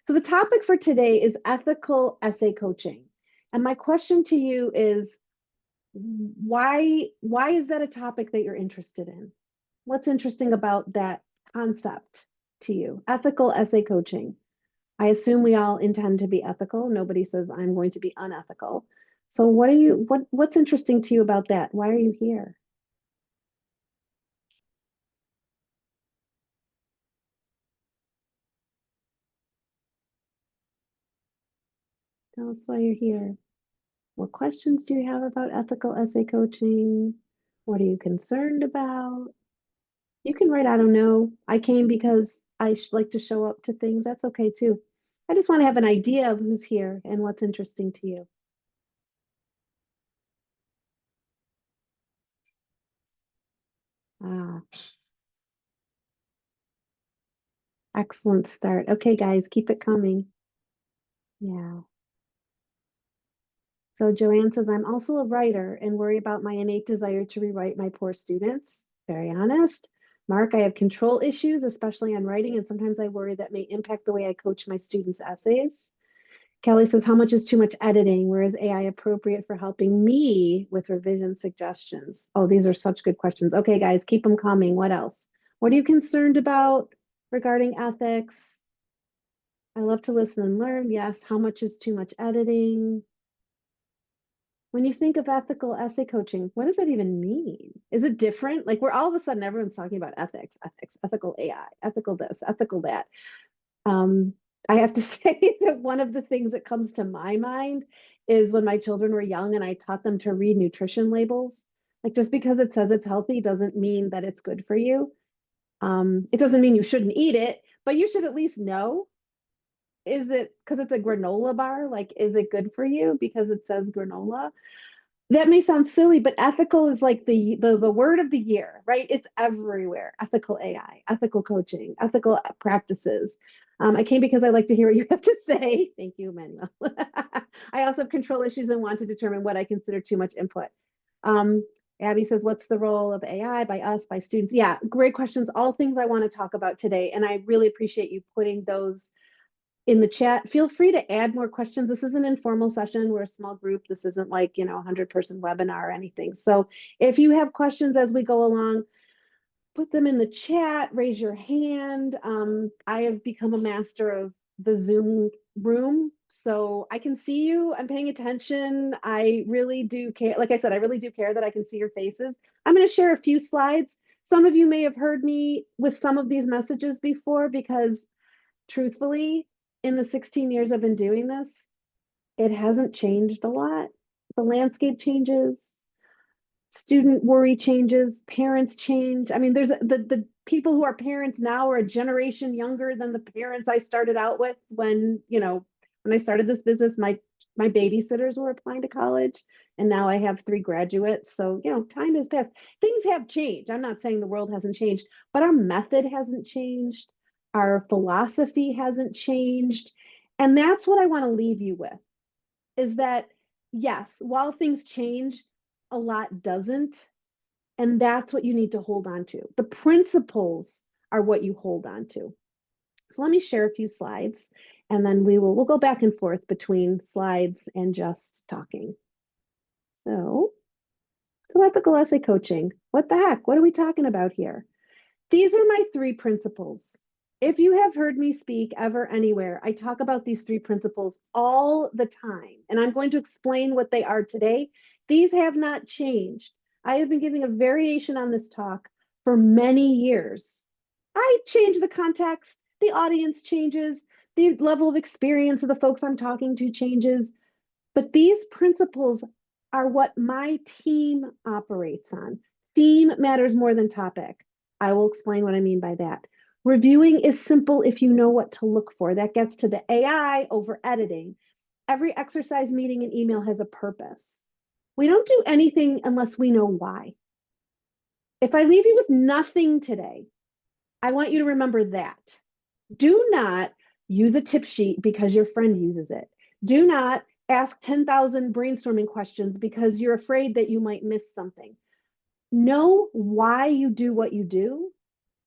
So the topic for today is ethical essay coaching. And my question to you is why is that a topic that you're interested in? What's interesting about that concept to you? Ethical essay coaching. I assume we all intend to be ethical. Nobody says I'm going to be unethical. So what's interesting to you about that? Why are you here? Tell us why you're here. What questions do you have about ethical essay coaching? What are you concerned about? You can write, I don't know. I came because I like to show up to things. That's okay too. I just want to have an idea of who's here and what's interesting to you. Ah, excellent start. Okay, guys, keep it coming. Yeah. So Joanne says, I'm also a writer and worry about my innate desire to rewrite my poor students. Very honest. Mark, I have control issues, especially on writing, and sometimes I worry that may impact the way I coach my students' essays. Kelly says, how much is too much editing? Where is AI appropriate for helping me with revision suggestions? Oh, these are such good questions. Okay, guys, keep them coming. What else? What are you concerned about regarding ethics? I love to listen and learn. Yes. How much is too much editing? When you think of ethical essay coaching, what does that even mean? Is it different? Like we're all of a sudden everyone's talking about ethics, ethical AI, ethical this, ethical that. Um, I have to say that one of the things that comes to my mind is when my children were young and I taught them to read nutrition labels. Like just because it says it's healthy doesn't mean that it's good for you. It doesn't mean you shouldn't eat it, but you should at least know. Is it because it's a granola bar? Like, is it good for you because it says granola? That may sound silly, but ethical is like the word of the year, right? It's everywhere. Ethical AI, ethical coaching, ethical practices. I came because I like to hear what you have to say. Thank you, Emmanuel. I also have control issues and want to determine what I consider too much input. Um, Abby says, what's the role of AI by us, by students? Yeah, great questions. All things I want to talk about today. And I really appreciate you putting those in the chat. Feel free to add more questions. This is an informal session. We're a small group. This isn't like, 100-person webinar or anything. So if you have questions as we go along, put them in the chat, raise your hand. I have become a master of the Zoom room, so I can see you. I'm paying attention. I really do care. Like I said, I really do care that I can see your faces. I'm going to share a few slides. Some of you may have heard me with some of these messages before because truthfully, in the 16 years I've been doing this, it hasn't changed a lot. The landscape changes, student worry changes, parents change. I mean, there's the people who are parents now are a generation younger than the parents I started out with when I started this business, my babysitters were applying to college and now I have 3 graduates. So, time has passed. Things have changed. I'm not saying the world hasn't changed, but our method hasn't changed. Our philosophy hasn't changed. And that's what I want to leave you with is that, yes, while things change, a lot doesn't. And that's what you need to hold on to. The principles are what you hold on to. So let me share a few slides and then we'll go back and forth between slides and just talking. So ethical essay coaching. What the heck? What are we talking about here? These are my 3 principles. If you have heard me speak ever anywhere, I talk about these 3 principles all the time, and I'm going to explain what they are today. These have not changed. I have been giving a variation on this talk for many years. I change the context, the audience changes, the level of experience of the folks I'm talking to changes, but these principles are what my team operates on. Theme matters more than topic. I will explain what I mean by that. Reviewing is simple if you know what to look for. That gets to the AI over editing. Every exercise, meeting, and email has a purpose. We don't do anything unless we know why. If I leave you with nothing today, I want you to remember that. Do not use a tip sheet because your friend uses it. Do not ask 10,000 brainstorming questions because you're afraid that you might miss something. Know why you do what you do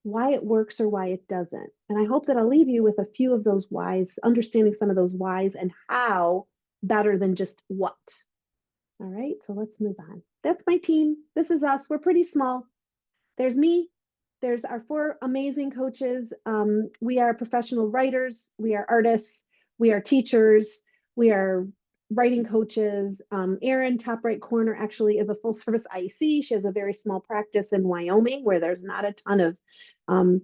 why it works or why it doesn't. And I hope that I'll leave you with a few of those whys, understanding some of those whys and how better than just what. All right, so let's move on. That's my team. This is us. We're pretty small. There's me. There's our four amazing coaches. We are professional writers. We are artists. We are teachers. We are writing coaches. Erin, top right corner, actually is a full service IC. She has a very small practice in Wyoming where there's not a ton of um,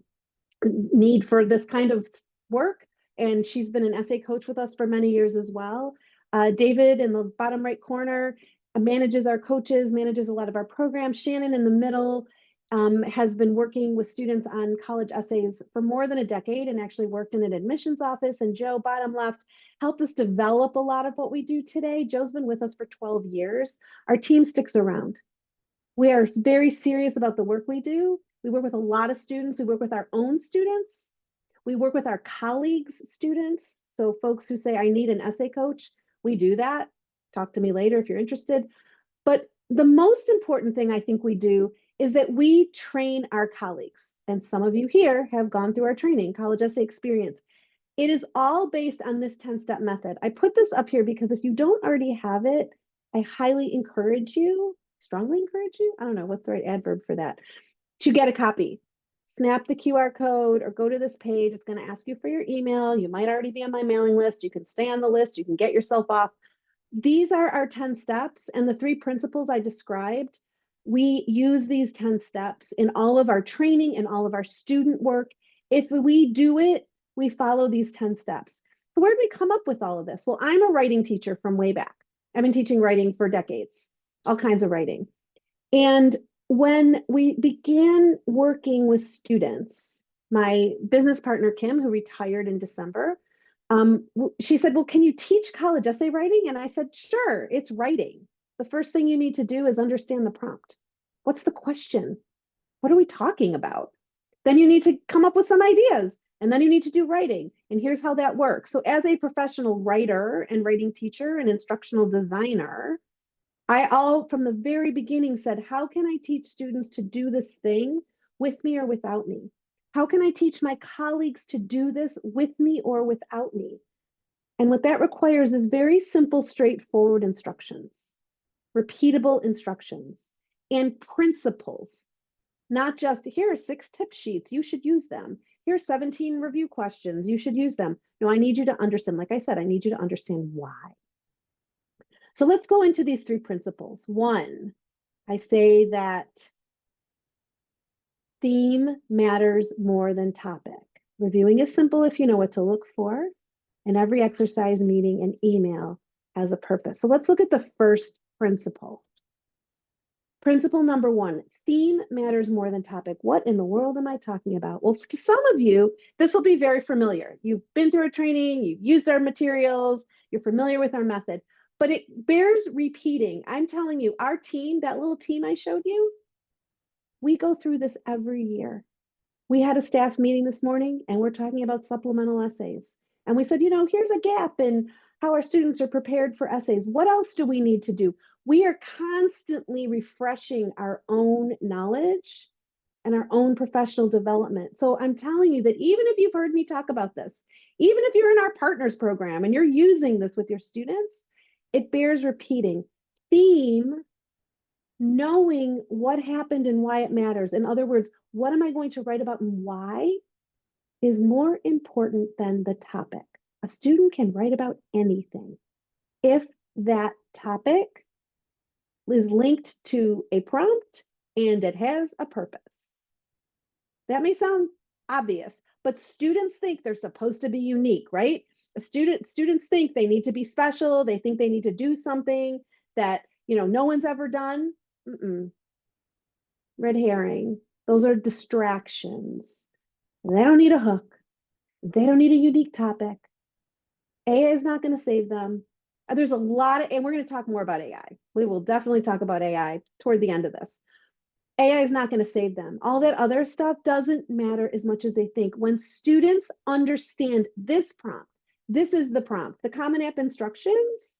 need for this kind of work. And she's been an essay coach with us for many years as well. David in the bottom right corner manages our coaches, manages a lot of our programs. Shannon in the middle has been working with students on college essays for more than a decade and actually worked in an admissions office. And Joe, bottom left, helped us develop a lot of what we do today. Joe's been with us for 12 years. Our team sticks around. We are very serious about the work we do. We work with a lot of students. We work with our own students. We work with our colleagues' students. So folks who say, I need an essay coach, we do that. Talk to me later if you're interested. But the most important thing I think we do is that we train our colleagues. And some of you here have gone through our training, College Essay Experience. It is all based on this 10-step method. I put this up here because if you don't already have it, I highly encourage you, strongly encourage you, I don't know what's the right adverb for that, to get a copy. Snap the QR code or go to this page. It's going to ask you for your email. You might already be on my mailing list. You can stay on the list. You can get yourself off. These are our 10 steps and the 3 principles I described. We use these 10 steps in all of our training and all of our student work. If we do it, we follow these 10 steps. So where did we come up with all of this? Well, I'm a writing teacher from way back. I've been teaching writing for decades, all kinds of writing. And when we began working with students, my business partner, Kim, who retired in December, she said, well, can you teach college essay writing? And I said, sure, it's writing. The first thing you need to do is understand the prompt. What's the question? What are we talking about? Then you need to come up with some ideas. And then you need to do writing. And here's how that works. So as a professional writer and writing teacher and instructional designer, I all from the very beginning said, how can I teach students to do this thing with me or without me? How can I teach my colleagues to do this with me or without me? And what that requires is very simple, straightforward instructions, repeatable instructions, and principles. Not just here are 6 tip sheets, you should use them. Here are 17 review questions, you should use them. No, I need you to understand, like I said, I need you to understand why. So let's go into these 3 principles. 1, I say that theme matters more than topic. Reviewing is simple if you know what to look for, and every exercise, meeting, and email has a purpose. So let's look at the first principle. Principle number 1, theme matters more than topic. What in the world am I talking about? Well, to some of you, this will be very familiar. You've been through a training, you've used our materials, you're familiar with our method, but it bears repeating. I'm telling you, our team, that little team I showed you, we go through this every year. We had a staff meeting this morning and we're talking about supplemental essays. And we said, here's a gap in how our students are prepared for essays. What else do we need to do? We are constantly refreshing our own knowledge and our own professional development. So I'm telling you that even if you've heard me talk about this, even if you're in our partners program and you're using this with your students, it bears repeating. Theme, knowing what happened and why it matters. In other words, what am I going to write about and why is more important than the topic. A student can write about anything if that topic is linked to a prompt and it has a purpose. That may sound obvious, but students think they're supposed to be unique, right? Students think they need to be special. They think they need to do something that, no one's ever done. Red herring. Those are distractions. They don't need a hook. They don't need a unique topic. AI is not going to save them. There's a lot of, and we're going to talk more about AI. We will definitely talk about AI toward the end of this. AI is not going to save them. All that other stuff doesn't matter as much as they think. When students understand this prompt, this is the prompt, the Common App instructions,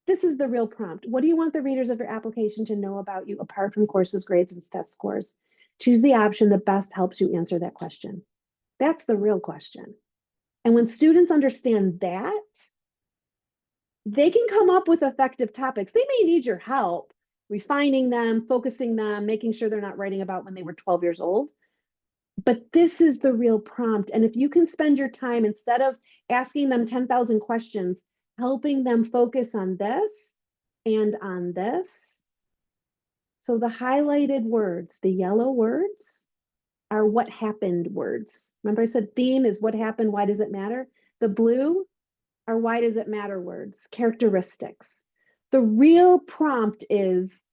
this is the real prompt. What do you want the readers of your application to know about you apart from courses, grades, and test scores? Choose the option that best helps you answer that question. That's the real question. And when students understand that, they can come up with effective topics. They may need your help refining them, focusing them, making sure they're not writing about when they were 12 years old. But this is the real prompt. And if you can spend your time, instead of asking them 10,000 questions, helping them focus on this and on this. So the highlighted words, the yellow words, are what happened words. Remember I said theme is what happened, why does it matter? The blue are why does it matter words, characteristics. The real prompt is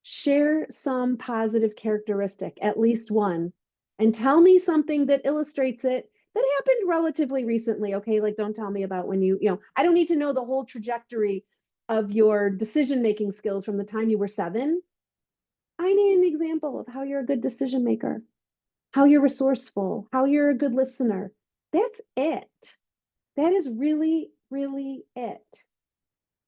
share some positive characteristic, at least one, and tell me something that illustrates it that happened relatively recently. Okay, like don't tell me about when I don't need to know the whole trajectory of your decision-making skills from the time you were 7. I need an example of how you're a good decision maker, how you're resourceful, how you're a good listener. That's it. That is really, really it.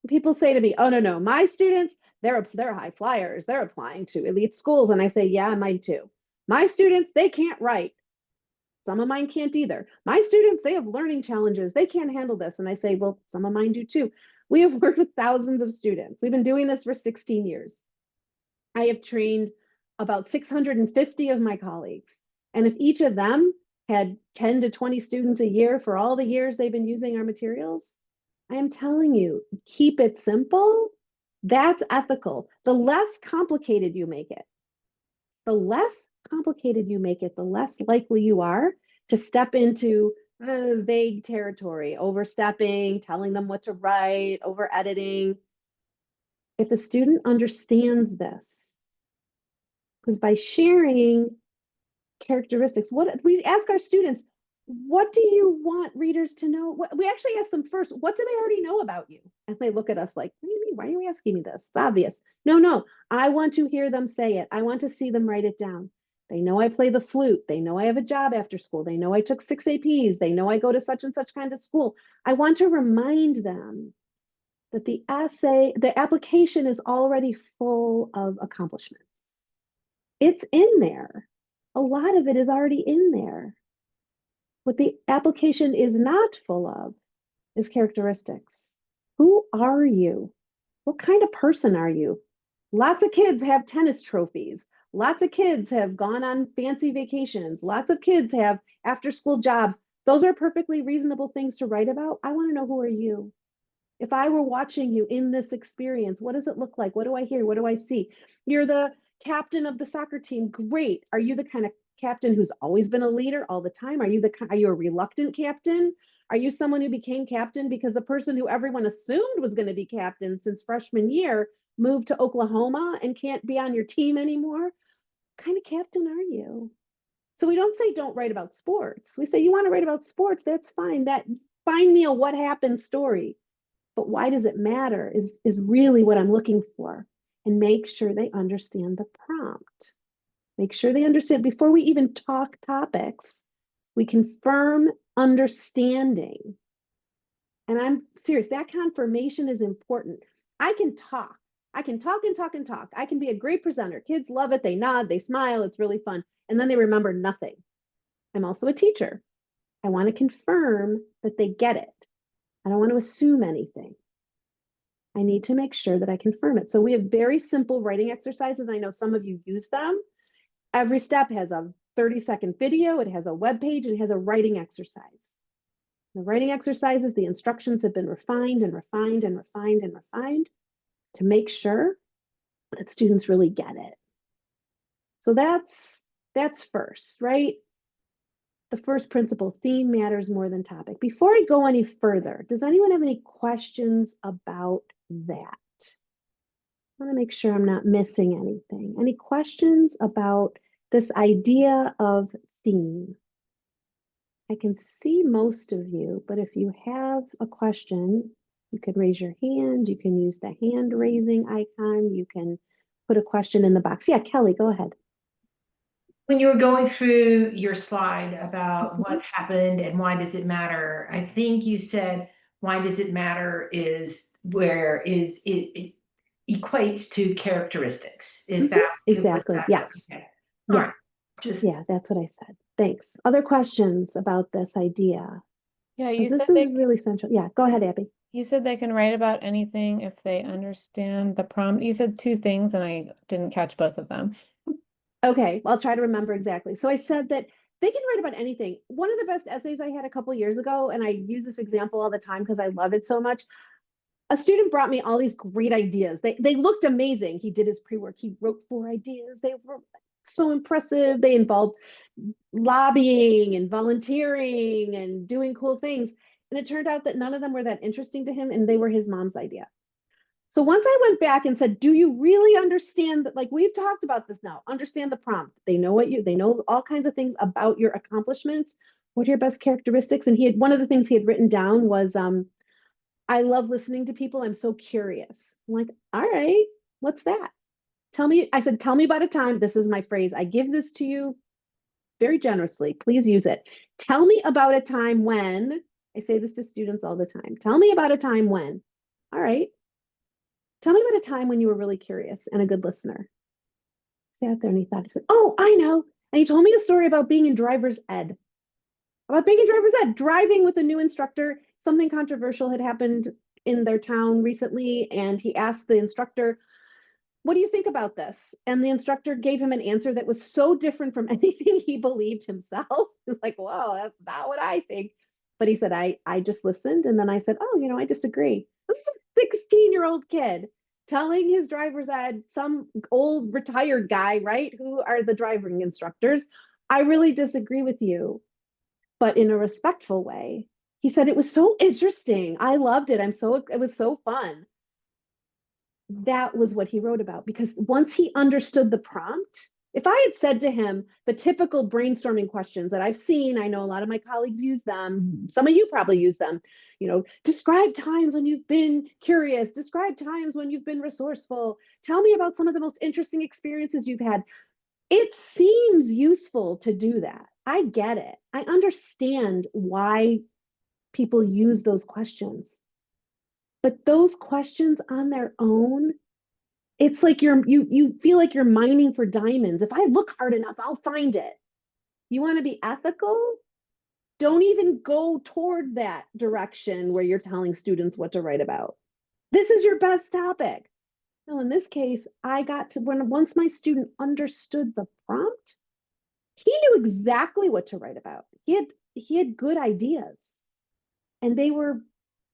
People say to me, oh, no, my students, they're high flyers. They're applying to elite schools. And I say, yeah, mine too. My students, they can't write. Some of mine can't either. My students, they have learning challenges. They can't handle this. And I say, well, some of mine do too. We have worked with thousands of students. We've been doing this for 16 years. I have trained about 650 of my colleagues. And if each of them had 10 to 20 students a year for all the years they've been using our materials, I am telling you, keep it simple. That's ethical. The less complicated you make it, the less complicated you make it, the less likely you are to step into vague territory, overstepping, telling them what to write, over editing. If a student understands this, because by sharing characteristics, what we ask our students, what do you want readers to know? We actually ask them first, what do they already know about you? And they look at us like, what do you mean? Why are you asking me this? It's obvious. No, I want to hear them say it. I want to see them write it down. They know I play the flute. They know I have a job after school. They know I took 6 APs. They know I go to such and such kind of school. I want to remind them that the essay, the application is already full of accomplishments. It's in there. A lot of it is already in there. What the application is not full of is characteristics. Who are you? What kind of person are you? Lots of kids have tennis trophies. Lots of kids have gone on fancy vacations. Lots of kids have after school jobs. Those are perfectly reasonable things to write about. I want to know, who are you? If I were watching you in this experience, what does it look like? What do I hear? What do I see? You're the captain of the soccer team. Great. Are you the kind of captain who's always been a leader all the time? Are you a reluctant captain? Are you someone who became captain because the person who everyone assumed was going to be captain since freshman year moved to Oklahoma and can't be on your team anymore? What kind of captain are you? So we don't say don't write about sports. We say you want to write about sports, that's fine. That find me a what happened story. But why does it matter is really what I'm looking for. And make sure they understand the prompt. Make sure they understand before we even talk topics, we confirm understanding. And I'm serious, that confirmation is important. I can talk. I can talk and talk and talk. I can be a great presenter. Kids love it. They nod, they smile. It's really fun. And then they remember nothing. I'm also a teacher. I want to confirm that they get it. I don't want to assume anything. I need to make sure that I confirm it. So we have very simple writing exercises. I know some of you use them. Every step has a 30-second video. It has a web page, and it has a writing exercise. The writing exercises, the instructions have been refined and refined and refined and refined to make sure that students really get it. So that's first, right? The first principle, theme matters more than topic. Before I go any further, does anyone have any questions about that? I want to make sure I'm not missing anything. Any questions about this idea of theme? I can see most of you, but if you have a question, you can raise your hand. You can use the hand raising icon. You can put a question in the box. Yeah, Kelly, go ahead. When you were going through your slide about what happened and why does it matter, I think you said why does it matter is where is it equates to characteristics. Is that exactly? Yes. Okay. All Yeah, right. Just yeah, that's what I said. Thanks. Other questions about this idea? Yeah, Because this is really central. Yeah, go ahead, Abby. you said they can write about anything if they understand the prompt. You said two things and I didn't catch both of them. Okay, I'll try to remember exactly. So I said that they can write about anything. One of the best essays I had a couple years ago, and I use this example all the time because I love it so much. A student brought me all these great ideas. They looked amazing. He did his pre-work. He wrote 4 ideas. They were so impressive. They involved lobbying and volunteering and doing cool things. And it turned out that none of them were that interesting to him, and they were his mom's idea. So once I went back and said, do you really understand that? Like we've talked about this now, understand the prompt. They know they know all kinds of things about your accomplishments. What are your best characteristics? And one of the things he had written down was, I love listening to people. I'm so curious. I'm like, all right, what's that? Tell me. I said, tell me about a time. This is my phrase. I give this to you very generously. Please use it. Tell me about a time when, I say this to students all the time. Tell me about a time when, all right, tell me about a time when you were really curious and a good listener. Sat there and he thought, he said, oh, I know. And he told me a story about being in driver's ed, driving with a new instructor. Something controversial had happened in their town recently. And he asked the instructor, what do you think about this? And the instructor gave him an answer that was so different from anything he believed himself. It was like, wow, that's not what I think. But he said, I just listened. And then I said, oh, I disagree. This is a 16-year-old kid telling his driver's ed, some old retired guy, right? Who are the driving instructors? I really disagree with you, but in a respectful way. He said, it was so interesting. I loved it. It was so fun. That was what he wrote about, because once he understood the prompt, if I had said to him the typical brainstorming questions that I've seen, I know a lot of my colleagues use them, some of you probably use them, describe times when you've been curious, describe times when you've been resourceful, tell me about some of the most interesting experiences you've had. It seems useful to do that. I get it. I understand why people use those questions. But those questions on their own, it's like you feel like you're mining for diamonds. If I look hard enough, I'll find it. You want to be ethical? Don't even go toward that direction where you're telling students what to write about. This is your best topic. No, in this case, I got to once my student understood the prompt, he knew exactly what to write about. He had good ideas, and they were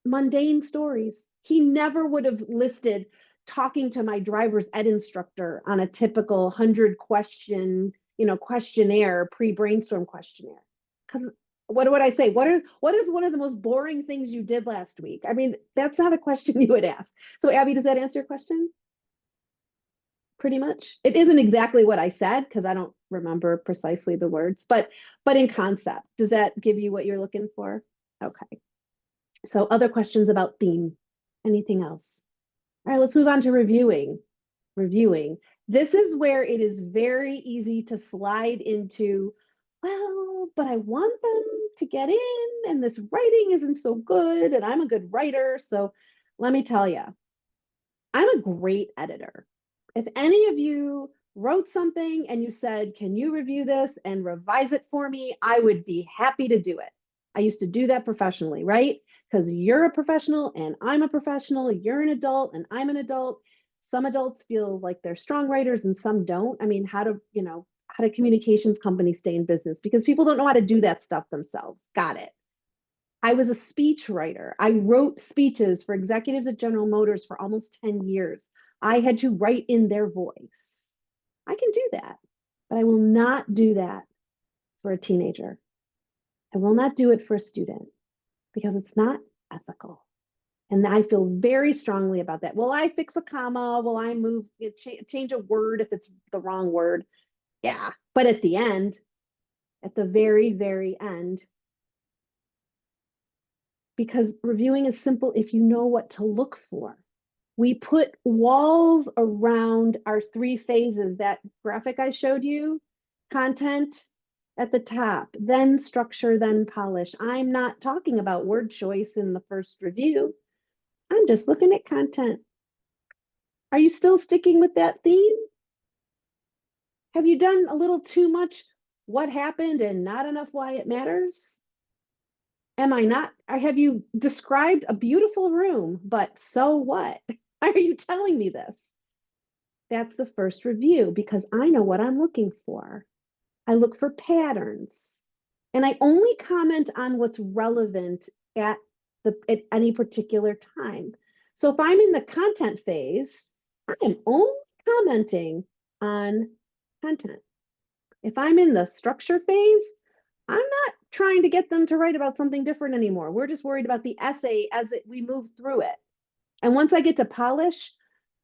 mundane stories. He never would have listed talking to my driver's ed instructor on a typical 100 question, questionnaire, pre-brainstorm questionnaire. Because what would I say? What is one of the most boring things you did last week? I mean, that's not a question you would ask. So Abby, does that answer your question? Pretty much. It isn't exactly what I said because I don't remember precisely the words, but in concept, does that give you what you're looking for? Okay. So other questions about theme, anything else? All right, let's move on to reviewing. Reviewing. This is where it is very easy to slide into, well, but I want them to get in and this writing isn't so good and I'm a good writer. So let me tell you, I'm a great editor. If any of you wrote something and you said, can you review this and revise it for me? I would be happy to do it. I used to do that professionally, right? Because you're a professional and I'm a professional. You're an adult and I'm an adult. Some adults feel like they're strong writers and some don't. I mean, how do communications companies stay in business? Because people don't know how to do that stuff themselves. Got it. I was a speech writer. I wrote speeches for executives at General Motors for almost 10 years. I had to write in their voice. I can do that, but I will not do that for a teenager. I will not do it for a student because it's not ethical. And I feel very strongly about that. Will I fix a comma? Will I change a word if it's the wrong word? Yeah. But at the end, at the very, very end, because reviewing is simple if you know what to look for. We put walls around our 3 phases. That graphic I showed you, content at the top, then structure, then polish. I'm not talking about word choice in the first review. I'm just looking at content. Are you still sticking with that theme? Have you done a little too much what happened and not enough why it matters? Am I not? Or have you described a beautiful room, but so what? Why are you telling me this? That's the first review because I know what I'm looking for. I look for patterns and I only comment on what's relevant at at any particular time. So if I'm in the content phase, I am only commenting on content. If I'm in the structure phase, I'm not trying to get them to write about something different anymore. We're just worried about the essay we move through it. And once I get to polish,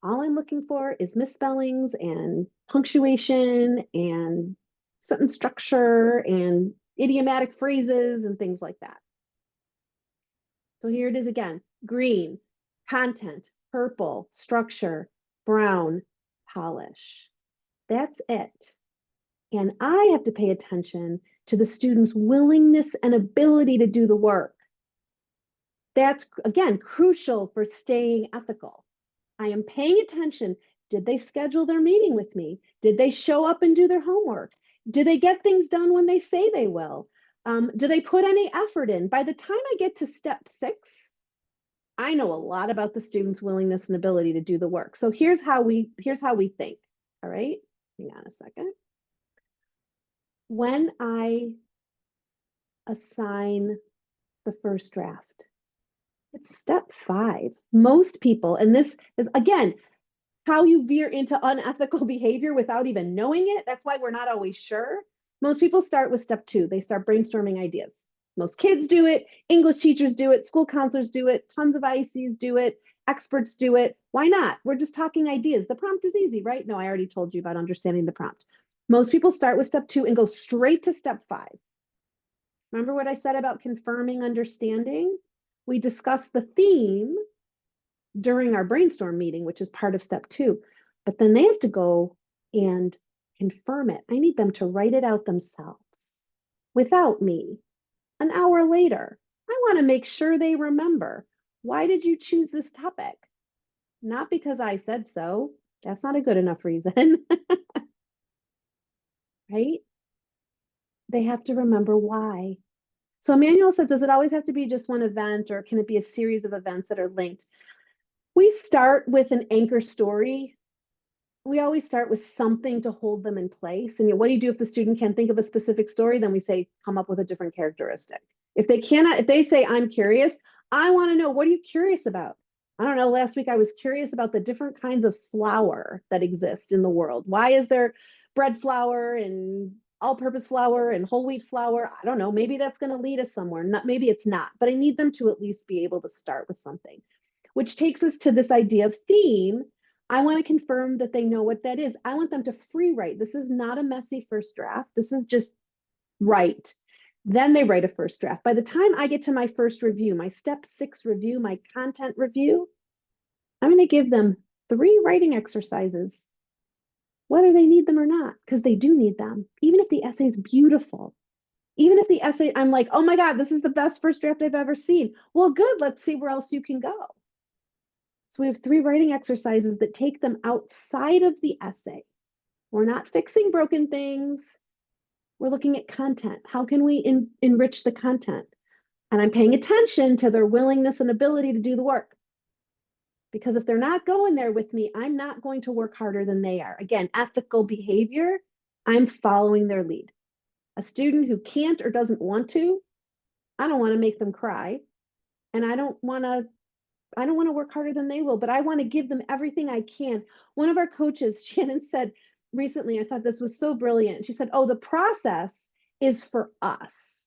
all I'm looking for is misspellings and punctuation and sentence structure and idiomatic phrases and things like that. So here it is again, green, content, purple, structure, brown, polish. That's it. And I have to pay attention to the student's willingness and ability to do the work. That's, again, crucial for staying ethical. I am paying attention. Did they schedule their meeting with me? Did they show up and do their homework? Do they get things done when they say they will? Do they put any effort in? By the time I get to step 6, I know a lot about the student's willingness and ability to do the work. So here's how we think. All right, hang on a second. When I assign the first draft, it's step 5. Most people, and this is again how you veer into unethical behavior without even knowing it. That's why we're not always sure. Most people start with step 2. They start brainstorming ideas. Most kids do it. English teachers do it. School counselors do it. Tons of IECs do it. Experts do it. Why not? We're just talking ideas. The prompt is easy, right? No, I already told you about understanding the prompt. Most people start with step 2 and go straight to step 5. Remember what I said about confirming understanding? We discussed the theme during our brainstorm meeting, which is part of step 2, but then they have to go and confirm it. I need them to write it out themselves without me. An hour later, I want to make sure they remember. Why did you choose this topic? Not because I said so. That's not a good enough reason. Right? They have to remember why. So Emmanuel says, does it always have to be just one event or can it be a series of events that are linked? We start with an anchor story. We always start with something to hold them in place. And what do you do if the student can't think of a specific story? Then we say, come up with a different characteristic. If they cannot, if they say, I'm curious, I want to know, what are you curious about? I don't know. Last week, I was curious about the different kinds of flour that exist in the world. Why is there bread flour and all-purpose flour and whole wheat flour? I don't know. Maybe that's going to lead us somewhere. Not, maybe it's not, but I need them to at least be able to start with something, which takes us to this idea of theme. I want to confirm that they know what that is. I want them to free write. This is not a messy first draft. This is just write. Then they write a first draft. By the time I get to my first review, my step 6 review, my content review, I'm going to give them 3 writing exercises, whether they need them or not, because they do need them. Even if the essay is beautiful, even if the essay, I'm like, oh my God, this is the best first draft I've ever seen. Well, good. Let's see where else you can go. So we have 3 writing exercises that take them outside of the essay. We're not fixing broken things. We're looking at content. How can we enrich the content? And I'm paying attention to their willingness and ability to do the work. Because if they're not going there with me, I'm not going to work harder than they are. Again, ethical behavior, I'm following their lead. A student who can't or doesn't want to, I don't want to make them cry. And I don't want to work harder than they will, but I want to give them everything I can. One of our coaches, Shannon, said recently, I thought this was so brilliant. She said, oh, the process is for us,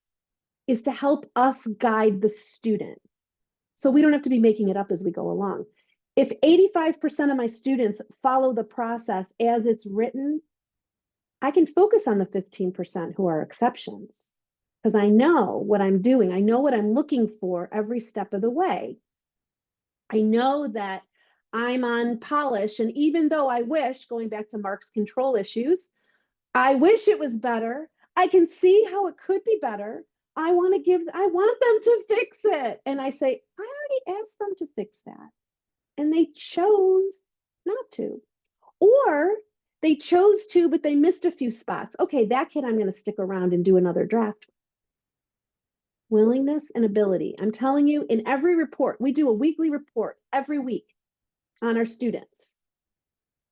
is to help us guide the student. So we don't have to be making it up as we go along. If 85% of my students follow the process as it's written, I can focus on the 15% who are exceptions because I know what I'm doing. I know what I'm looking for every step of the way. I know that I'm on polish. And even though I wish, going back to Mark's control issues, I wish it was better. I can see how it could be better. I want them to fix it. And I say, I already asked them to fix that. And they chose not to. Or They chose to, but they missed a few spots. Okay, that kid I'm going to stick around and do another draft. Willingness and ability. I'm telling you, in every report, we do a weekly report every week on our students.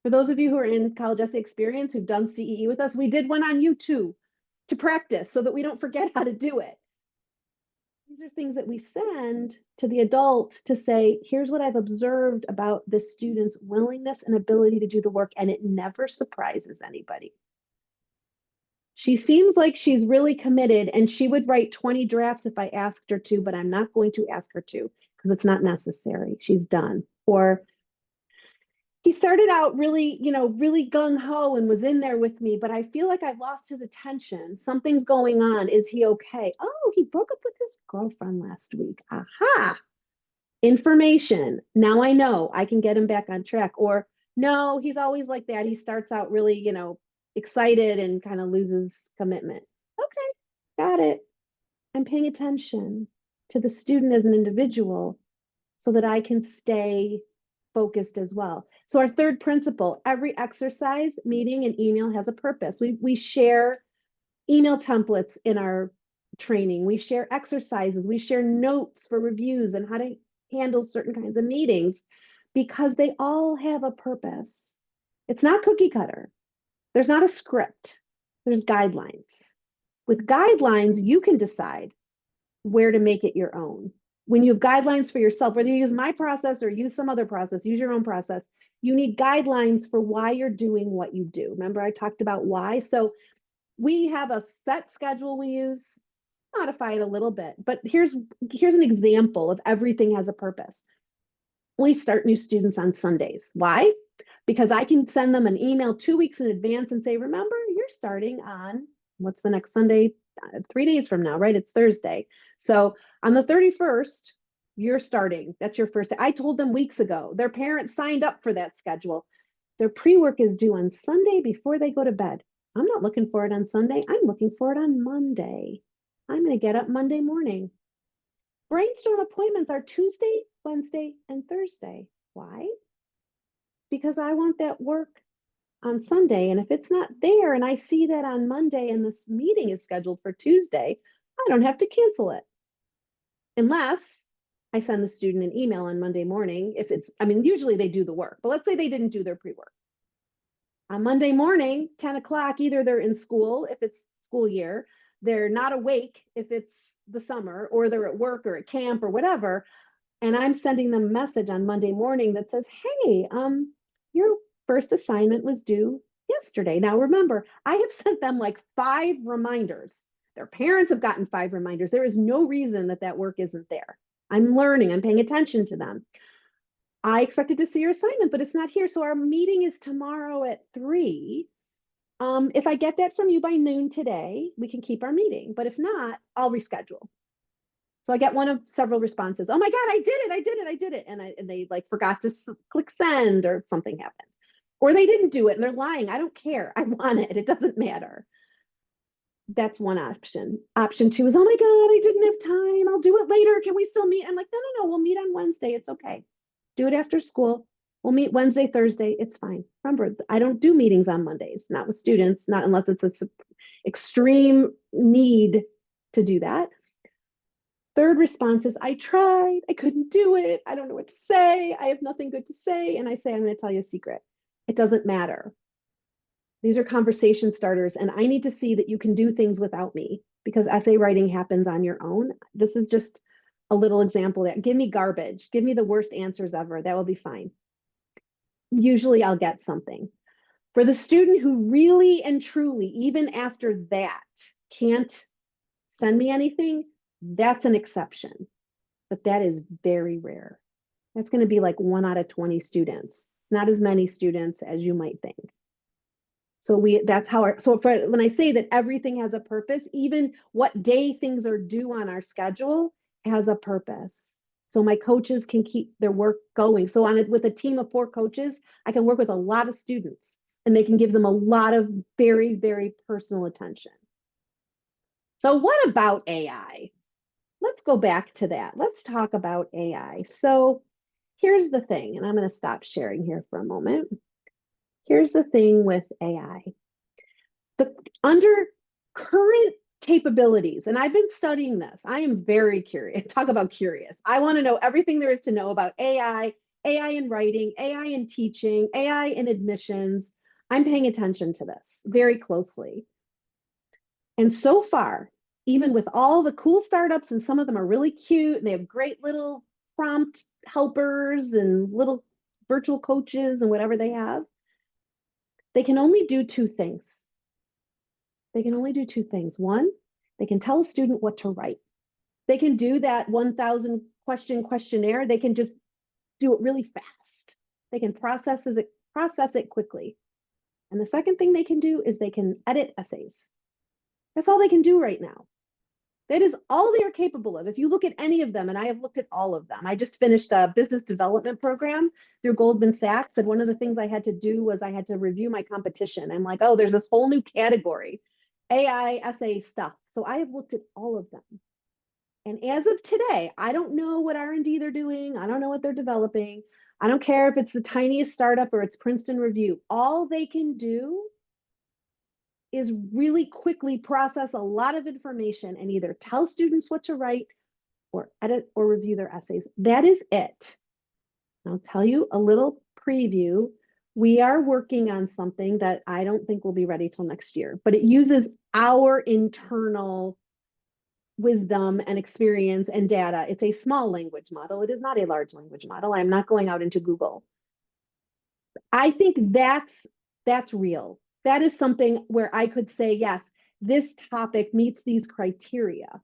For those of you who are in College Essay Experience, who've done CEE with us, we did one on you too, to practice so that we don't forget how to do it. These are things that we send to the adult to say, here's what I've observed about this student's willingness and ability to do the work, and it never surprises anybody. She seems like she's really committed, and she would write 20 drafts if I asked her to, but I'm not going to ask her to because it's not necessary. She's done. Or he started out really, really gung-ho and was in there with me, but I feel like I lost his attention. Something's going on. Is he okay? Oh, he broke up with his girlfriend last week. Aha. Information. Now I know I can get him back on track. Or no, he's always like that. He starts out really, excited and kind of loses commitment. Okay, got it. I'm paying attention to the student as an individual so that I can stay focused as well. So our third principle, every exercise, meeting, and email has a purpose. We share email templates in our training. We share exercises. We share notes for reviews and how to handle certain kinds of meetings because they all have a purpose. It's not cookie cutter. There's not a script. There's guidelines. With guidelines, you can decide where to make it your own. When you have guidelines for yourself, whether you use my process or use some other process, use your own process, you need guidelines for why you're doing what you do. Remember, I talked about why. So we have a set schedule we use, modify it a little bit, but here's an example of everything has a purpose. We start new students on Sundays. Why? Because I can send them an email 2 weeks in advance and say, remember, you're starting on what's the next Sunday? 3 days from now, right? It's Thursday. So on the 31st, you're starting. That's your first day. I told them weeks ago. Their parents signed up for that schedule. Their pre-work is due on Sunday before they go to bed. I'm not looking for it on Sunday. I'm looking for it on Monday. I'm going to get up Monday morning. Brainstorm appointments are Tuesday, Wednesday, and Thursday. Why? Because I want that work on Sunday. And if it's not there and I see that on Monday and this meeting is scheduled for Tuesday, I don't have to cancel it. Unless I send the student an email on Monday morning. Usually they do the work, but let's say they didn't do their pre-work. On Monday morning, 10 o'clock, either they're in school if it's school year, they're not awake if it's the summer, or they're at work or at camp or whatever. And I'm sending them a message on Monday morning that says, hey, your first assignment was due yesterday. Now, remember, I have sent them like 5 reminders. Their parents have gotten 5 reminders. There is no reason that work isn't there. I'm learning. I'm paying attention to them. I expected to see your assignment, but it's not here. So our meeting is tomorrow at 3. If I get that from you by noon today, we can keep our meeting. But if not, I'll reschedule. So I get one of several responses. Oh my God, I did it. And they like forgot to click send or something happened. Or they didn't do it and they're lying. I don't care. I want it. It doesn't matter. That's one option. Option 2 is, oh my God, I didn't have time. I'll do it later. Can we still meet? I'm like, no, we'll meet on Wednesday. It's okay. Do it after school. We'll meet Wednesday, Thursday. It's fine. Remember, I don't do meetings on Mondays, not with students, not unless it's an extreme need to do that. Third response is, I tried. I couldn't do it. I don't know what to say. I have nothing good to say. And I say, I'm going to tell you a secret. It doesn't matter. These are conversation starters, and I need to see that you can do things without me because essay writing happens on your own. This is just a little example that give me garbage. Give me the worst answers ever. That will be fine. Usually I'll get something. For the student who really and truly, even after that, can't send me anything, that's an exception. But that is very rare. That's going to be like 1 out of 20 students, not as many students as you might think. So when I say that everything has a purpose, even what day things are due on our schedule has a purpose. So my coaches can keep their work going. So with a team of 4 coaches, I can work with a lot of students and they can give them a lot of very, very personal attention. So what about AI? Let's go back to that. Let's talk about AI. So here's the thing, and I'm going to stop sharing here for a moment. Here's the thing with AI. Under current capabilities, and I've been studying this, I am very curious. Talk about curious. I want to know everything there is to know about AI, AI in writing, AI in teaching, AI in admissions. I'm paying attention to this very closely. And so far, even with all the cool startups, and some of them are really cute, and they have great little prompt helpers and little virtual coaches and whatever they have, they can only do two things. They can only do two things. One, they can tell a student what to write. They can do that 1,000 question questionnaire. They can just do it really fast. They can process it quickly. And the second thing they can do is they can edit essays. That's all they can do right now. That is all they are capable of. If you look at any of them, and I have looked at all of them, I just finished a business development program through Goldman Sachs. And one of the things I had to do was I had to review my competition. I'm like, oh, there's this whole new category, AI essay stuff. So I have looked at all of them. And as of today, I don't know what R&D they're doing. I don't know what they're developing. I don't care if it's the tiniest startup or it's Princeton Review. All they can do is really quickly process a lot of information and either tell students what to write or edit or review their essays. That is it. I'll tell you a little preview. We are working on something that I don't think will be ready till next year, but it uses our internal wisdom and experience and data. It's a small language model. It is not a large language model. I'm not going out into Google. I think that's real. That is something where I could say, yes, this topic meets these criteria.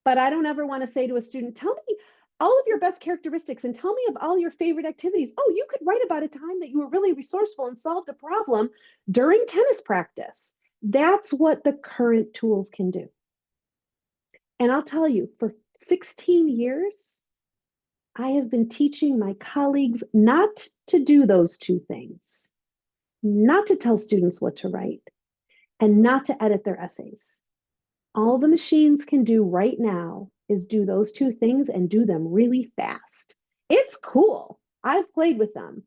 But I don't ever want to say to a student, tell me all of your best characteristics and tell me of all your favorite activities. Oh, you could write about a time that you were really resourceful and solved a problem during tennis practice. That's what the current tools can do. And I'll tell you, for 16 years, I have been teaching my colleagues not to do those two things, not to tell students what to write, and not to edit their essays. All the machines can do right now is do those two things and do them really fast. It's cool. I've played with them.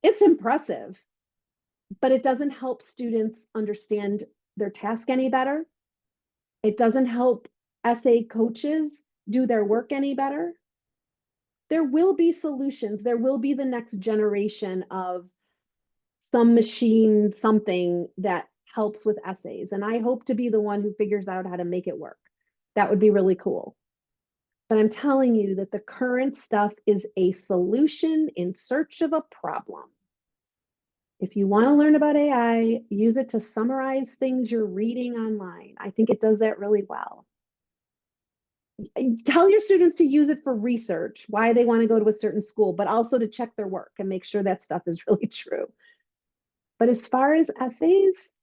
It's impressive, but it doesn't help students understand their task any better. It doesn't help essay coaches do their work any better. There will be solutions. There will be the next generation of some machine, something that helps with essays. And I hope to be the one who figures out how to make it work. That would be really cool. But I'm telling you that the current stuff is a solution in search of a problem. If you want to learn about AI, use it to summarize things you're reading online. I think it does that really well. Tell your students to use it for research, why they want to go to a certain school, but also to check their work and make sure that stuff is really true. But as far as essays,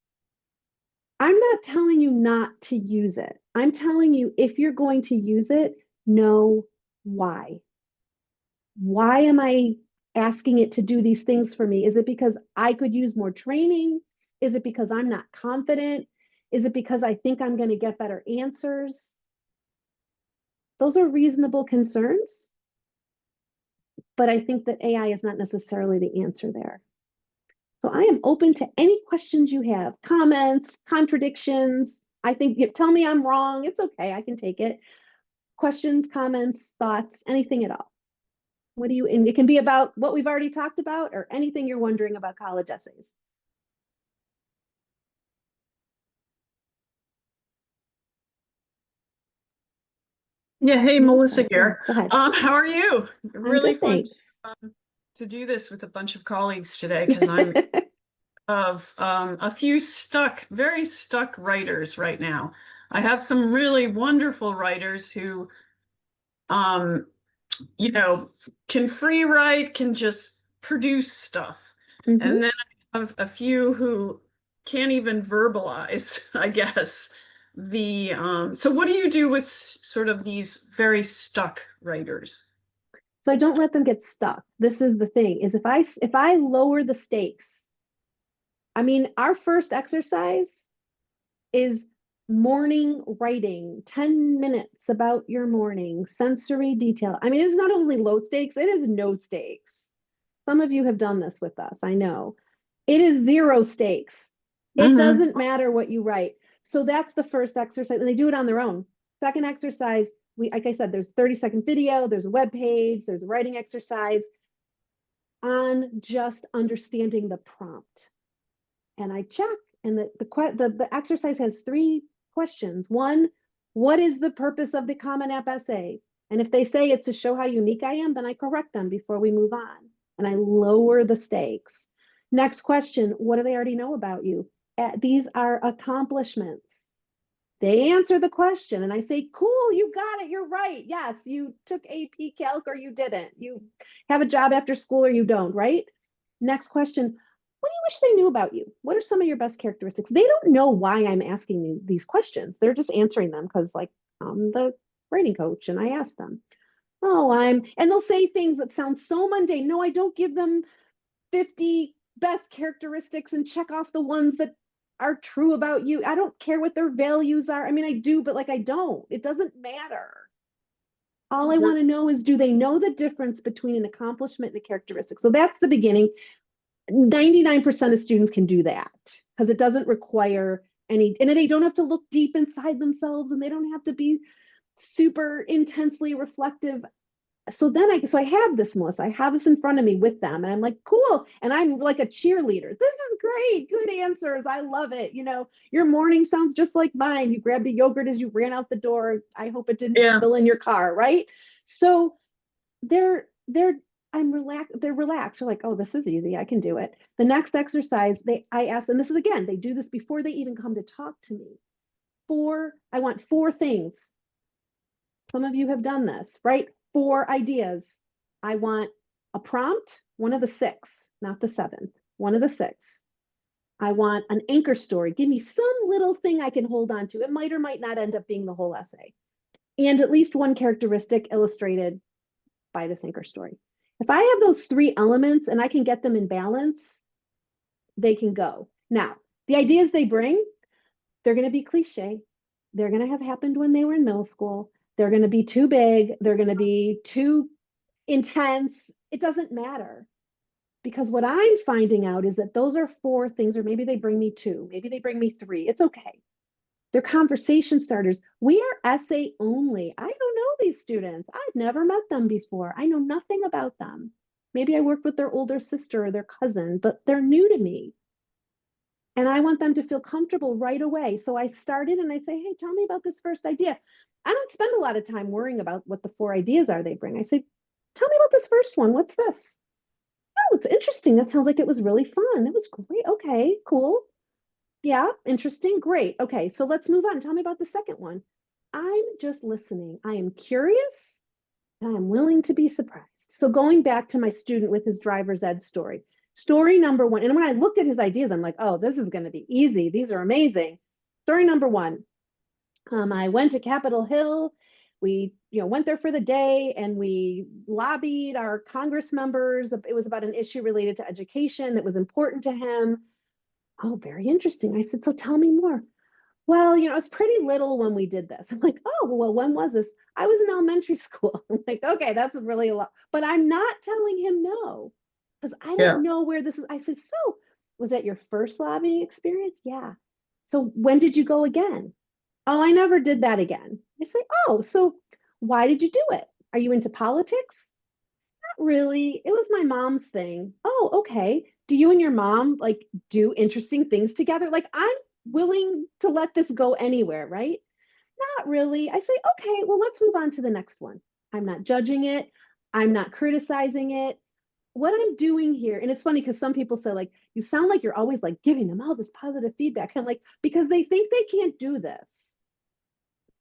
I'm not telling you not to use it. I'm telling you, if you're going to use it, know why. Why am I asking it to do these things for me? Is it because I could use more training? Is it because I'm not confident? Is it because I think I'm going to get better answers? Those are reasonable concerns, but I think that AI is not necessarily the answer there. So I am open to any questions you have, comments, contradictions. I think you tell me I'm wrong. It's okay. I can take it. Questions, comments, thoughts, anything at all. What do you, and it can be about what we've already talked about or anything you're wondering about college essays. Yeah, hey, Melissa here. Go ahead. How are you? Really good, fun thanks. to do this with a bunch of colleagues today because I'm of a few very stuck writers right now. I have some really wonderful writers who, you know, can free write, can just produce stuff. Mhm. And then I have a few who can't even verbalize, I guess. So what do you do with sort of these very stuck writers? So I don't let them get stuck. This is the thing, is if I lower the stakes, I mean, our first exercise is morning writing, 10 minutes about your morning, sensory detail. I mean, it's not only low stakes, it is no stakes. Some of you have done this with us, I know. It is zero stakes. It Mhm. doesn't matter what you write. So that's the first exercise, and they do it on their own. Second exercise, like I said, there's 30-second video, there's a web page, there's a writing exercise on just understanding the prompt. And I check, and the exercise has 3 questions. 1, what is the purpose of the Common App essay? And if they say it's to show how unique I am, then I correct them before we move on. And I lower the stakes. Next question, what do they already know about you? These are accomplishments. They answer the question and I say, cool, you got it, you're right. Yes, you took AP Calc or you didn't. You have a job after school or you don't, right? Next question, what do you wish they knew about you? What are some of your best characteristics? They don't know why I'm asking these questions. They're just answering them because, like, I'm the writing coach and I ask them. And they'll say things that sound so mundane. No, I don't give them 50 best characteristics and check off the ones that are true about you. I don't care what their values are. I mean, I do, but like, I don't. It doesn't matter. All I want to know is, do they know the difference between an accomplishment and a characteristic? So that's the beginning. 99% of students can do that because it doesn't require any, and they don't have to look deep inside themselves and they don't have to be super intensely reflective. So I have this, Melissa, I have this in front of me with them and I'm like, cool. And I'm like a cheerleader. This is great. Good answers. I love it. You know, your morning sounds just like mine. You grabbed a yogurt as you ran out the door. I hope it didn't spill in your car. Right. So they're relaxed. They're relaxed. They're like, oh, this is easy. I can do it. The next exercise I ask, and this is, again, they do this before they even come to talk to me. I want 4 things. Some of you have done this, right? 4 ideas. I want a prompt, one of the 6, not the 7th, one of the 6. I want an anchor story. Give me some little thing I can hold on to. It might or might not end up being the whole essay. And at least one characteristic illustrated by this anchor story. If I have those 3 elements and I can get them in balance, they can go. Now, the ideas they bring, they're going to be cliche. They're going to have happened when they were in middle school. They're going to be too big. They're going to be too intense. It doesn't matter. Because what I'm finding out is that those are 4 things, or maybe they bring me 2, maybe they bring me 3. It's okay. They're conversation starters. We are essay only. I don't know these students. I've never met them before. I know nothing about them. Maybe I worked with their older sister or their cousin, but they're new to me. And I want them to feel comfortable right away. So I started and I say, hey, tell me about this first idea. I don't spend a lot of time worrying about what the 4 ideas are they bring. I say, tell me about this first one. What's this? Oh, it's interesting. That sounds like it was really fun. It was great. Okay, cool. Yeah, interesting. Great. Okay, so let's move on. Tell me about the second one. I'm just listening. I am curious and I'm willing to be surprised. So going back to my student with his driver's ed story. Story number 1, and when I looked at his ideas, I'm like, oh, this is going to be easy. These are amazing. Story number 1. I went to Capitol Hill. We, went there for the day and we lobbied our Congress members. It was about an issue related to education that was important to him. Oh, very interesting. I said, so tell me more. Well, I was pretty little when we did this. I'm like, oh, well, when was this? I was in elementary school. I'm like, okay, that's really a lot. But I'm not telling him no, because I don't know where this is. I said, so was that your first lobbying experience? Yeah. So when did you go again? Oh, I never did that again. I say, oh, so why did you do it? Are you into politics? Not really. It was my mom's thing. Oh, okay. Do you and your mom like do interesting things together? Like, I'm willing to let this go anywhere, right? Not really. I say, okay, well, let's move on to the next one. I'm not judging it. I'm not criticizing it. What I'm doing here, and it's funny because some people say, like, you sound like you're always like giving them all this positive feedback. I'm like, because they think they can't do this.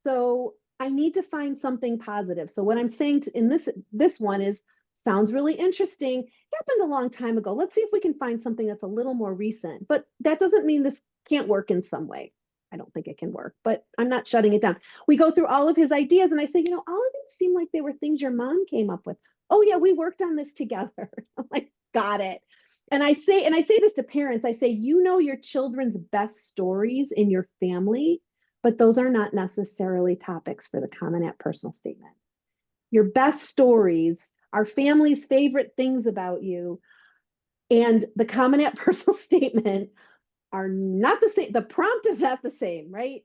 So I need to find something positive. So what I'm saying in this one is, sounds really interesting. Happened a long time ago. Let's see if we can find something that's a little more recent. But that doesn't mean this can't work in some way. I don't think it can work, but I'm not shutting it down. We go through all of his ideas and I say, all of these seem like they were things your mom came up with. Oh yeah, we worked on this together. I'm like, got it. And I say this to parents, I say, your children's best stories in your family, but those are not necessarily topics for the Common App personal statement. Your best stories, our family's favorite things about you, and the Common App personal statement are not the same. The prompt is not the same, right?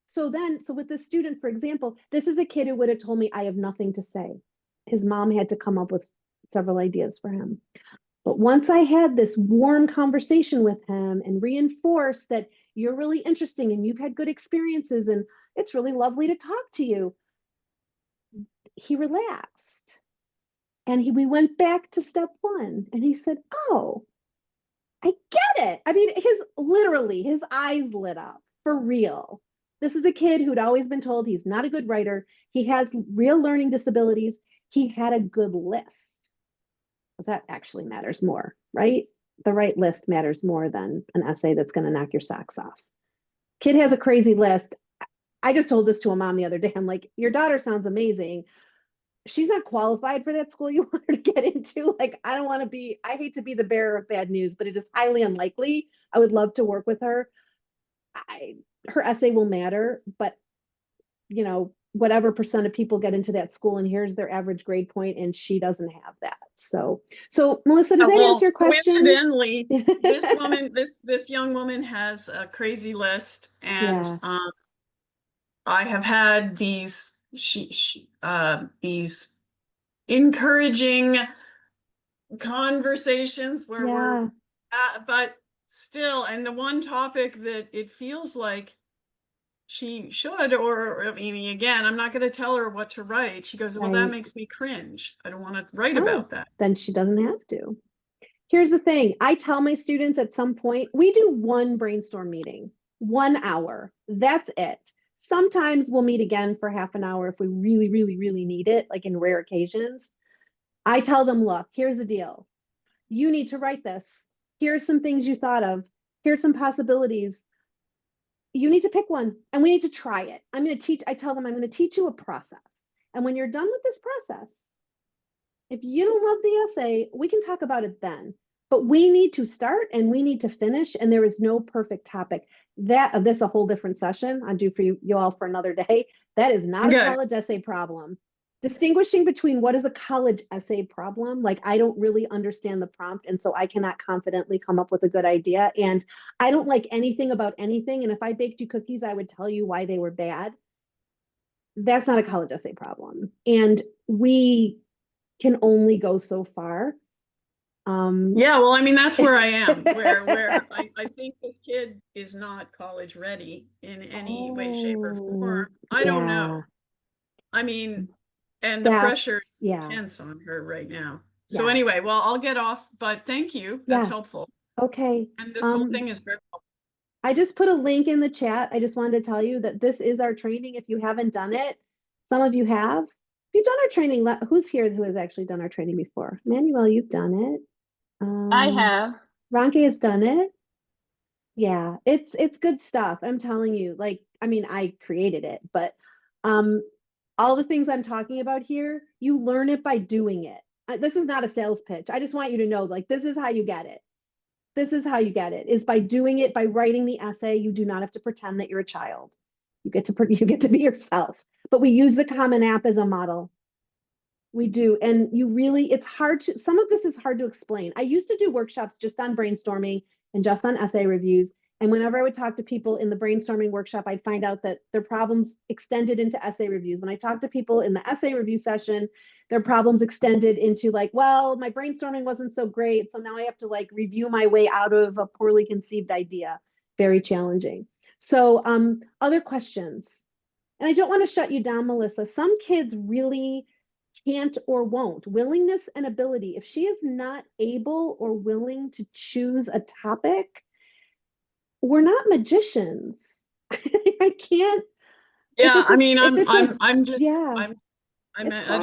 So with this student, for example, this is a kid who would have told me, I have nothing to say. His mom had to come up with several ideas for him. But once I had this warm conversation with him and reinforced that you're really interesting and you've had good experiences and it's really lovely to talk to you, he relaxed. And we went back to step one and he said, oh, I get it. I mean, his eyes lit up for real. This is a kid who'd always been told he's not a good writer. He has real learning disabilities. He had a good list. That actually matters more, right? The right list matters more than an essay that's going to knock your socks off. Kid has a crazy list. I just told this to a mom the other day. I'm like, your daughter sounds amazing. She's not qualified for that school you want her to get into. Like, I hate to be the bearer of bad news, but it is highly unlikely. I would love to work with her. Her essay will matter, but whatever percent of people get into that school and here's their average grade point and she doesn't have that. So Melissa, does that answer your question? Coincidentally, this young woman has a crazy list, and Yeah. I have had these these encouraging conversations where we're but still, and the one topic that it feels like she should, or I mean, again, I'm not going to tell her what to write. She goes, well, that makes me cringe. I don't want to write about that. Then she doesn't have to. Here's the thing. I tell my students at some point, we do one brainstorm meeting, 1 hour. That's it. Sometimes we'll meet again for half an hour if we really, really, really need it, like in rare occasions. I tell them, look, here's the deal. You need to write this. Here's some things you thought of. Here's some possibilities. You need to pick one and we need to try it. I tell them, I'm going to teach you a process. And when you're done with this process, if you don't love the essay, we can talk about it then. But we need to start and we need to finish. And there is no perfect topic. This is a whole different session. I'm due for you all for another day. That is not a college essay problem. Distinguishing between what is a college essay problem, like I don't really understand the prompt, and so I cannot confidently come up with a good idea. And I don't like anything about anything. And if I baked you cookies, I would tell you why they were bad. That's not a college essay problem. And we can only go so far. Yeah, well, I mean, that's where I am, where I think this kid is not college ready in any way, shape, or form. I don't know. I mean, and the pressure is intense on her right now. So anyway, well, I'll get off, but thank you. That's helpful. Okay. And this whole thing is very helpful. I just put a link in the chat. I just wanted to tell you that this is our training. If you haven't done it, some of you have. If you've done our training, who's here who has actually done our training before? Manuel, you've done it. I have. Ronke has done it. Yeah, it's good stuff. I'm telling you, like, I mean, I created it, but all the things I'm talking about here, you learn it by doing it. This is not a sales pitch. I just want you to know, like, this is how you get it. This is how you get it, is by doing it, by writing the essay. You do not have to pretend that you're a child. You get to be yourself. But we use the Common App as a model. We do. And it's hard to, some of this is hard to explain. I used to do workshops just on brainstorming and just on essay reviews. And whenever I would talk to people in the brainstorming workshop, I'd find out that their problems extended into essay reviews. When I talked to people in the essay review session, their problems extended into like, well, my brainstorming wasn't so great. So now I have to like review my way out of a poorly conceived idea. Very challenging. So other questions? And I don't want to shut you down, Melissa. Some kids really can't or won't. Willingness and ability. If she is not able or willing to choose a topic, we're not magicians. I can't. Yeah, I mean, I'm at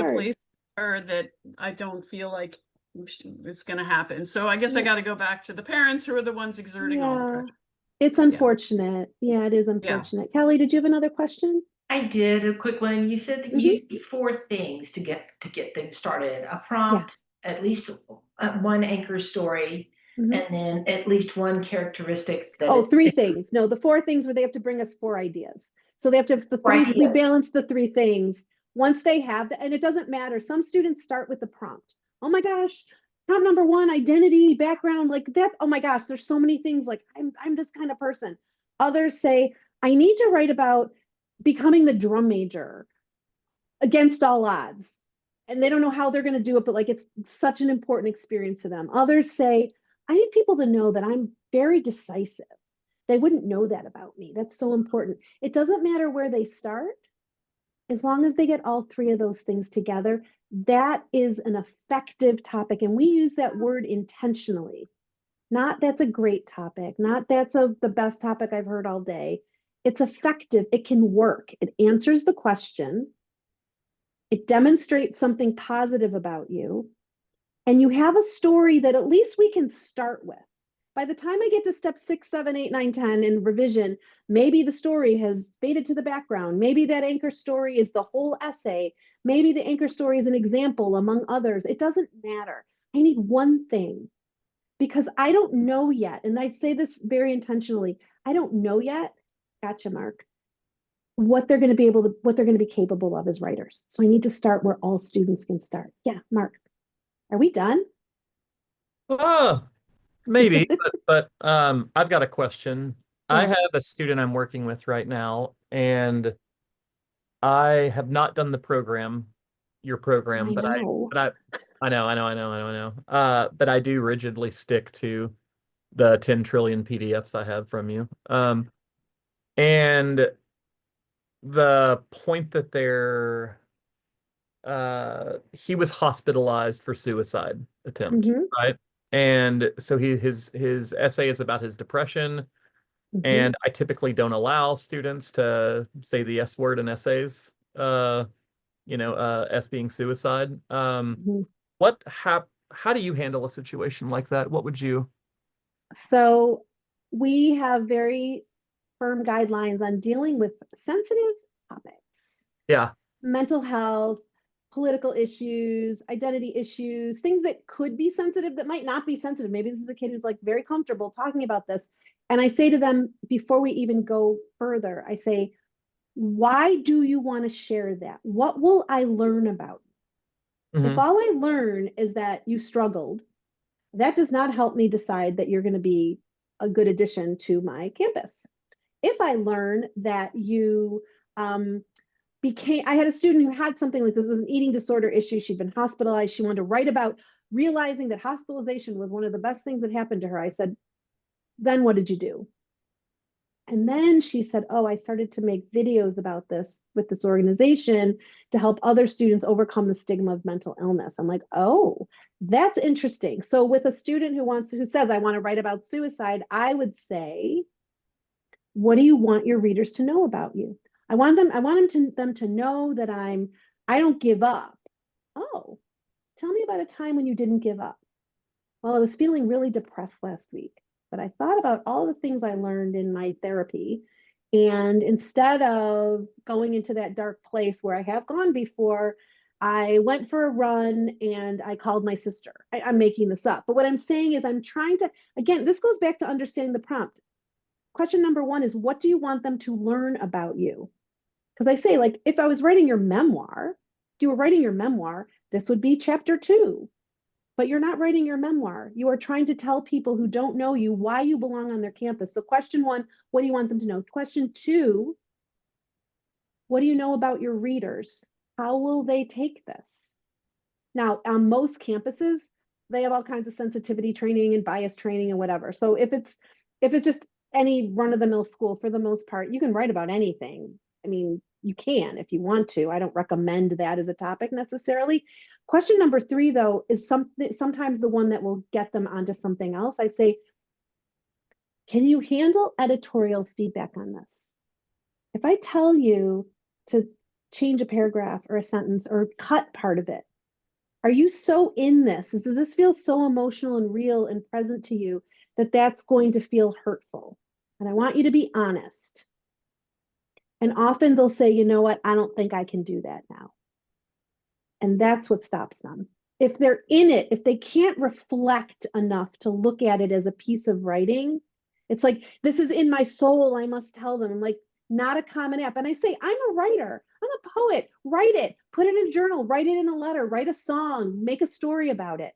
a place where that I don't feel like it's going to happen. So I guess I got to go back to the parents who are the ones exerting all the pressure. It's unfortunate. Yeah, it is unfortunate. Kelly, did you have another question? I did, a quick one. You said that you need 4 things to get things started. A prompt, at least one anchor story, and then at least one characteristic that 3 things. No, the 4 things where they have to bring us 4 ideas. So they have to have the 3, we balance the 3 things. Once they have that, and it doesn't matter. Some students start with the prompt. Oh my gosh, prompt number one, identity, background, like that. Oh my gosh, there's so many things. Like I'm this kind of person. Others say, I need to write about becoming the drum major against all odds. And they don't know how they're going to do it, but like it's such an important experience to them. Others say, I need people to know that I'm very decisive. They wouldn't know that about me. That's so important. It doesn't matter where they start, as long as they get all three of those things together. That is an effective topic. And we use that word intentionally. Not that's a great topic, not that's the best topic I've heard all day. It's effective. It can work. It answers the question. It demonstrates something positive about you. And you have a story that at least we can start with. By the time I get to step 6, 7, 8, 9, 10 in revision, maybe the story has faded to the background. Maybe that anchor story is the whole essay. Maybe the anchor story is an example among others. It doesn't matter. I need one thing, because I don't know yet. And I'd say this very intentionally. I don't know yet. Gotcha, Mark. What they're going to be capable of as writers. So I need to start where all students can start. Yeah, Mark. Are we done? Maybe, but I've got a question. I Yeah. have a student I'm working with right now, and I have not done your program, I know. I know. But I do rigidly stick to the 10 trillion PDFs I have from you. And the point that he was hospitalized for suicide attempt, Mhm. right? And so his essay is about his depression. Mhm. And I typically don't allow students to say the S word in essays, S being suicide. Mhm. How do you handle a situation like that? What would you? So we have very firm guidelines on dealing with sensitive topics, Yeah. mental health, political issues, identity issues, things that could be sensitive that might not be sensitive. Maybe this is a kid who's like very comfortable talking about this. And I say to them, before we even go further, I say, why do you want to share that? What will I learn about? If Mhm. all I learn is that you struggled, that does not help me decide that you're going to be a good addition to my campus. If I learn that you I had a student who had something like this, it was an eating disorder issue. She'd been hospitalized. She wanted to write about realizing that hospitalization was one of the best things that happened to her. I said, then what did you do? And then she said, oh, I started to make videos about this with this organization to help other students overcome the stigma of mental illness. I'm like, oh, that's interesting. So with a student who says, I want to write about suicide, I would say, what do you want your readers to know about you? I want them to know that I don't give up. Oh, tell me about a time when you didn't give up. Well, I was feeling really depressed last week, but I thought about all the things I learned in my therapy. And instead of going into that dark place where I have gone before, I went for a run and I called my sister. I'm making this up. But what I'm saying is, I'm trying to, again, this goes back to understanding the prompt. Question number one is, what do you want them to learn about you? Because I say, like, if I was writing your memoir, if you were writing your memoir, this would be chapter 2. But you're not writing your memoir. You are trying to tell people who don't know you why you belong on their campus. So question 1, what do you want them to know? Question 2, what do you know about your readers? How will they take this? Now, on most campuses, they have all kinds of sensitivity training and bias training and whatever. So if it's just any run-of-the-mill school, for the most part, you can write about anything. I mean, you can if you want to. I don't recommend that as a topic necessarily. Question number 3, though, is sometimes the one that will get them onto something else. I say, can you handle editorial feedback on this? If I tell you to change a paragraph or a sentence or cut part of it, are you so in this? Does this feel so emotional and real and present to you that that's going to feel hurtful? And I want you to be honest. And often they'll say, you know what? I don't think I can do that now. And that's what stops them. If they're in it, if they can't reflect enough to look at it as a piece of writing, it's like, this is in my soul, I must tell them. I'm like, not a common app. And I say, I'm a writer, I'm a poet, write it, put it in a journal, write it in a letter, write a song, make a story about it.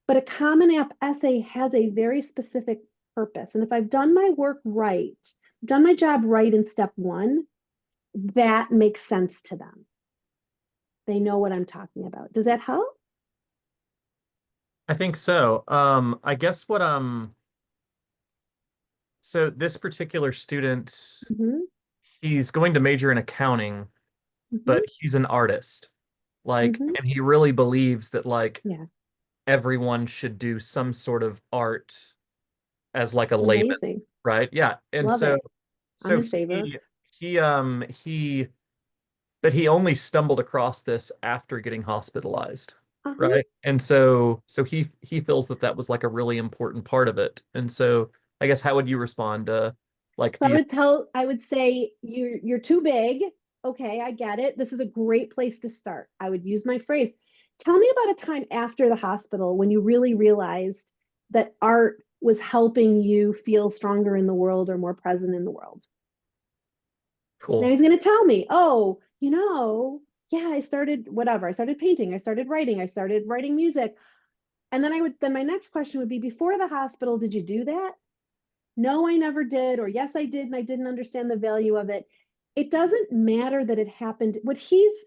But a Common App essay has a very specific purpose. And if I've done my work right, done my job right in step one, that makes sense to them. They know what I'm talking about. Does that help? I think so. I guess what so this particular student, Mm-hmm. he's going to major in accounting, Mm-hmm. but he's an artist. Like, Mm-hmm. and he really believes that like Yeah. everyone should do some sort of art as like a layman, Amazing. right? Yeah. And Love so it. I'm in favor. he but he only stumbled across this after getting hospitalized, Uh-huh. right? And so he feels that that was like a really important part of it. And so I guess how would you respond to like So do you I would say you're too big. Okay, I get it. This is a great place to start. I would use my phrase. Tell me about a time after the hospital when you really realized that art was helping you feel stronger in the world or more present in the world. Now cool. he's going to tell me, oh, yeah, I started whatever. I started painting. I started writing. I started writing music. And then my next question would be, before the hospital, did you do that? No, I never did, or yes, I did, and I didn't understand the value of it. It doesn't matter that it happened.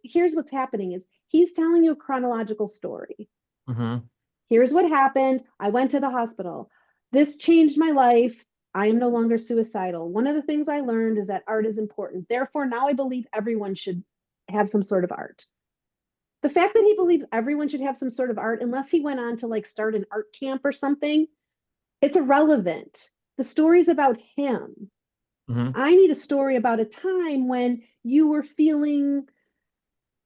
Here's what's happening is he's telling you a chronological story. Mm-hmm. Here's what happened. I went to the hospital. This changed my life. I am no longer suicidal. One of the things I learned is that art is important. Therefore, now I believe everyone should have some sort of art. The fact that he believes everyone should have some sort of art, unless he went on to like start an art camp or something, it's irrelevant. The story's about him. Mm-hmm. I need a story about a time when you were feeling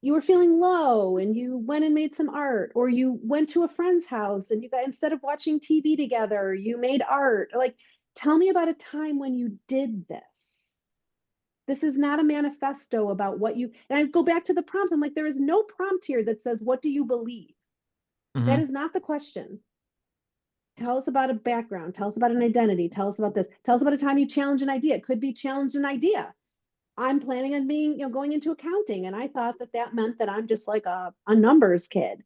low and you went and made some art, or you went to a friend's house and you got, instead of watching TV together, you made art. Like, tell me about a time when you did this. This is not a manifesto about what you, and I go back to the prompts. I'm like, there is no prompt here that says, what do you believe? Mm-hmm. That is not the question. Tell us about a background. Tell us about an identity. Tell us about this. Tell us about a time you challenge an idea. It could be challenge an idea. I'm planning on being, going into accounting. And I thought that meant that I'm just like a numbers kid.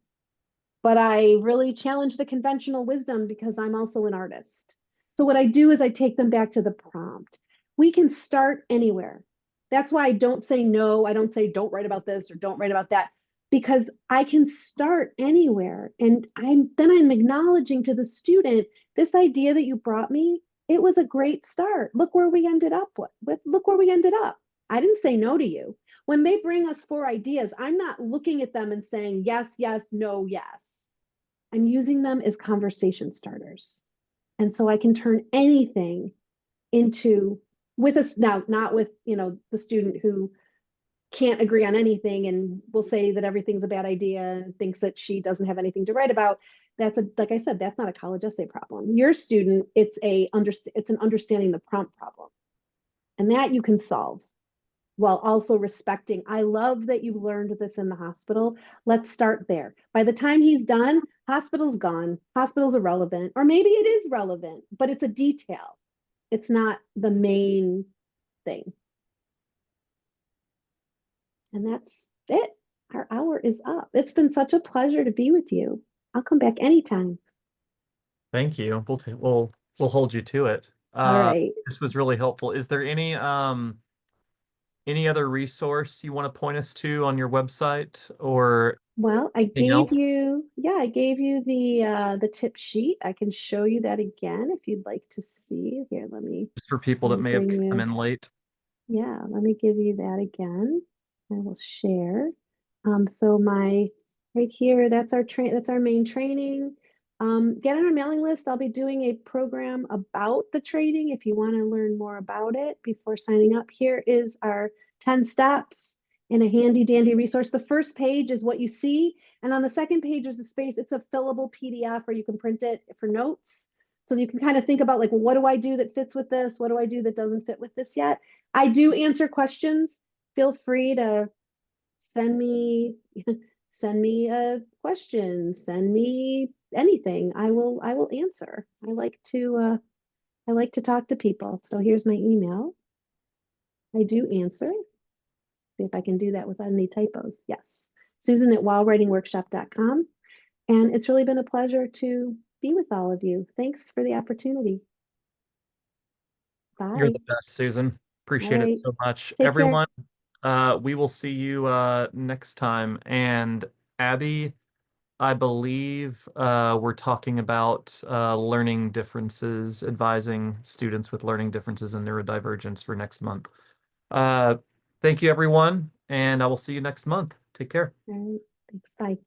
But I really challenge the conventional wisdom because I'm also an artist. So what I do is I take them back to the prompt. We can start anywhere. That's why I don't say no. I don't say don't write about this or don't write about that, because I can start anywhere. And I'm acknowledging to the student, this idea that you brought me, it was a great start. Look where we ended up with. Look where we ended up. I didn't say no to you. When they bring us 4 ideas, I'm not looking at them and saying yes, yes, no, yes. I'm using them as conversation starters. And so I can turn anything into, with us now, not with, the student who can't agree on anything and will say that everything's a bad idea and thinks that she doesn't have anything to write about. Like I said, that's not a college essay problem. Your student, it's an understanding the prompt problem. And that you can solve while also respecting. I love that you learned this in the hospital. Let's start there. By the time he's done, hospital's gone. Hospital's irrelevant, or maybe it is relevant, but it's a detail. It's not the main thing. And that's it. Our hour is up. It's been such a pleasure to be with you. I'll come back anytime. Thank you. We'll hold you to it. All right. This was really helpful. Is there any other resource you want to point us to on your website or Well, I anything gave else? you the tip sheet. I can show you that again if you'd like to see. Here, let me Just for people that may have bring come you. in late? Yeah, let me give you that again. I will share. So right here, that's our main training. Get on our mailing list. I'll be doing a program about the training if you want to learn more about it before signing up. Here is our 10 steps in a handy dandy resource. The first page is what you see, and on the second page is a space. It's a fillable PDF, or you can print it for notes. So you can kind of think about, like, well, what do I do that fits with this? What do I do that doesn't fit with this yet? I do answer questions. Feel free to send me a question, send me anything. I will answer. I like to talk to people. So here's my email. I do answer. See if I can do that without any typos. Yes. Susan at wildwritingworkshop.com. And it's really been a pleasure to be with all of you. Thanks for the opportunity. You're Bye. the best, Susan. All Appreciate it right. so much. Take care. Everyone, we will see you next time. And Abby, I believe we're talking about learning differences, advising students with learning differences and neurodivergence for next month. Thank you, everyone, and I will see you next month. Take care. All right. Thanks. Bye.